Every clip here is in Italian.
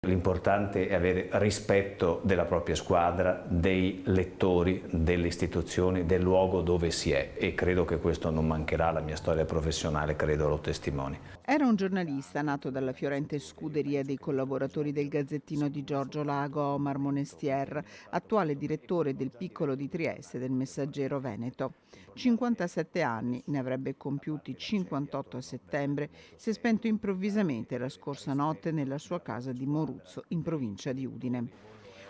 L'importante è avere rispetto della propria squadra, dei lettori, delle istituzioni, del luogo dove si è, e credo che questo non mancherà. La mia storia professionale credo lo testimoni. Era un giornalista nato dalla fiorente scuderia dei collaboratori del Gazzettino di Giorgio Lago a Omar Monestier, attuale direttore del Piccolo di Trieste del Messaggero Veneto. 57 anni, ne avrebbe compiuti 58 a settembre, si è spento improvvisamente la scorsa notte nella sua casa di Moruzzo, in provincia di Udine.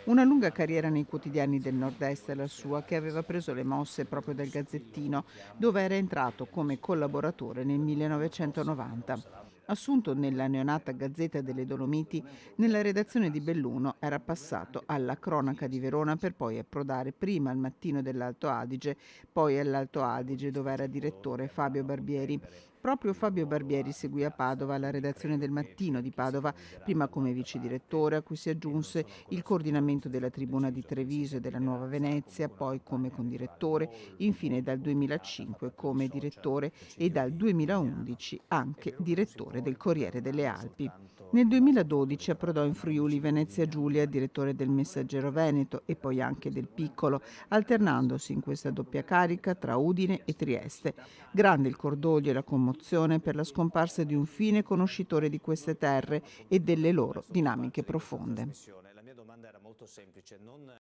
Una lunga carriera nei quotidiani del Nord-Est è la sua, che aveva preso le mosse proprio dal Gazzettino, dove era entrato come collaboratore nel 1990. Assunto nella neonata Gazzetta delle Dolomiti, nella redazione di Belluno era passato alla Cronaca di Verona per poi approdare prima al Mattino dell'Alto Adige, poi all'Alto Adige dove era direttore Fabio Barbieri. Proprio Fabio Barbieri seguì a Padova la redazione del Mattino di Padova, prima come vice direttore, a cui si aggiunse il coordinamento della Tribuna di Treviso e della Nuova Venezia, poi come condirettore, infine dal 2005 come direttore e dal 2011 anche direttore del Corriere delle Alpi. Nel 2012 approdò in Friuli Venezia Giulia, direttore del Messaggero Veneto e poi anche del Piccolo, alternandosi in questa doppia carica tra Udine e Trieste. Grande il cordoglio e la commozione per la scomparsa di un fine conoscitore di queste terre e delle loro dinamiche profonde.